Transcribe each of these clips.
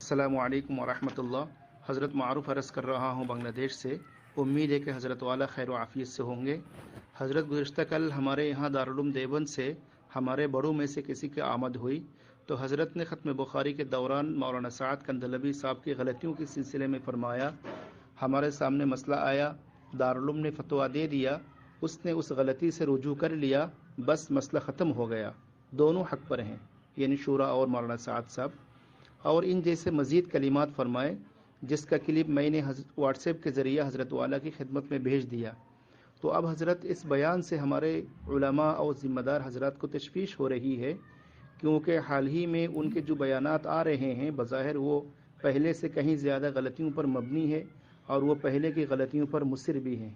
अस्सलामु अलैकुम वरहमतुल्लाह। हज़रत मारूफ़ अर्ज़ कर रहा हूँ बांग्लादेश से। उम्मीद है कि हज़रत वाला खैर व आफ़ियत से होंगे। हज़रत गुज़िश्ता कल हमारे यहाँ दारुल देवबंद से हमारे बड़ों में से किसी की आमद हुई तो हज़रत ने ख़त्म बुखारी के दौरान मौलाना साद कंदलवी साहब की गलतियों के सिलसिले में फ़रमाया, हमारे सामने मसला आया, दारुल ने फतवा दे दिया, उसने उस गलती से रुजू कर लिया, बस मसला ख़त्म हो गया। दोनों हक़ पर हैं, यानी शूरा और मौलाना साद साहब। और इन जैसे मज़ीद कलिमात फरमाए, जिसका क्लिप मैंने व्हाट्सएप के ज़रिए हज़रत वाला की खिदमत में भेज दिया। तो अब हज़रत इस बयान से हमारे उलमा और ज़िम्मेदार हज़रात को तशवीश हो रही है, क्योंकि हाल ही में उनके जो बयानात आ रहे हैं बज़ाहिर वो पहले से कहीं ज़्यादा गलतियों पर मबनी है और वो पहले की गलतियों पर मुसिर भी हैं।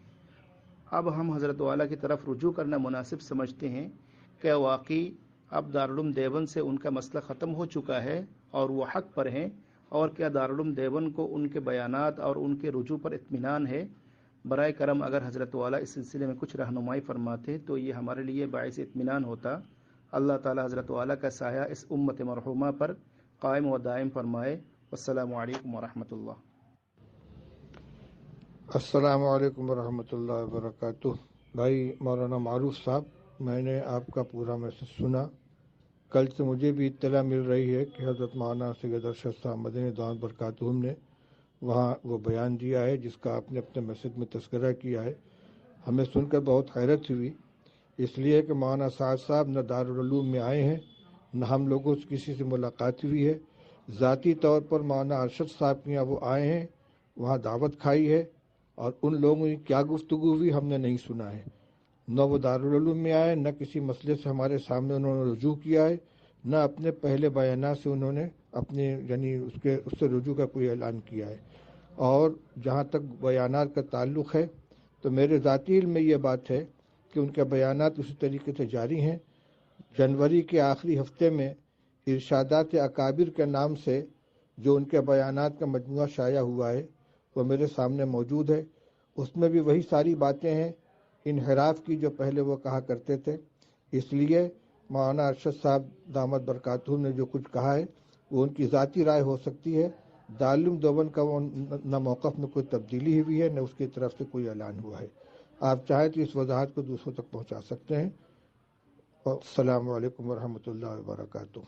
अब हम हज़रत वाला की तरफ रुजू करना मुनासिब समझते हैं कि वाकई अब दारुल देवबंद से उनका मसला ख़त्म हो चुका है और वो हक़ पर हैं, और क्या दारुल देवबंद को उनके बयानात और उनके रुजू पर इत्मीनान है। बराए करम अगर हज़रत वाला इस सिलसिले में कुछ रहनुमाई फरमाते तो ये हमारे लिए बाइस इत्मीनान होता। अल्लाह ताला हज़रत वाला का साया इस उम्मत मरहुमा पर कायम व दायम फरमाए। अस्सलामु अलैकुम वरहमतुल्लाह। अस्सलामु अलैकुम वरहमतुल्लाहि वबरकातुह। भाई मौलाना मारूफ साहब, मैंने आपका पूरा मैसेज सुना। कल से मुझे भी इत्तला मिल रही है कि हज़रत मौलाना सैयद अरशद साहब मदनी दामत बरकातुहुम ने वहाँ वो बयान दिया है जिसका आपने अपने मैसेज में तज़किरा किया है। हमें सुनकर बहुत हैरत हुई, इसलिए कि मौलाना साद साहब न दारुल उलूम में आए हैं, न हम लोगों से किसी से मुलाकात हुई है। ज़ाती तौर पर मौलाना अरशद साहब के यहाँ वो आए हैं, वहाँ दावत खाई है, और उन लोगों की क्या गुफ्तगू हुई हमने नहीं सुना है। न वो दारुल उलूम में आए, न किसी मसले से हमारे सामने उन्होंने रुजू किया है, न अपने पहले बयानात से उन्होंने अपने यानी उससे रुजू का कोई ऐलान किया है। और जहाँ तक बयानात का ताल्लुक़ है तो मेरे ज़ाती इल्म में ये बात है कि उनके बयानात उसी तरीके से जारी हैं। जनवरी के आखिरी हफ्ते में इरशादात अकाबिर के नाम से जो उनके बयानात का मजमूआ शाया हुआ है वो मेरे सामने मौजूद है। उसमें भी वही सारी बातें हैं इनहराफ की जो पहले वो कहा करते थे। इसलिए मौलाना अरशद साहब दामत बरकातुहू ने जो कुछ कहा है वो उनकी ज़ाती राय हो सकती है। दारुल देवबंद का वो न मौक़िफ़ में कोई तब्दीली हुई है, न उसकी तरफ से कोई ऐलान हुआ है। आप चाहें तो इस वजाहत को दूसरों तक पहुँचा सकते हैं। अस्सलामु अलैकुम वरहमतुल्लाहि वबरकातुहू।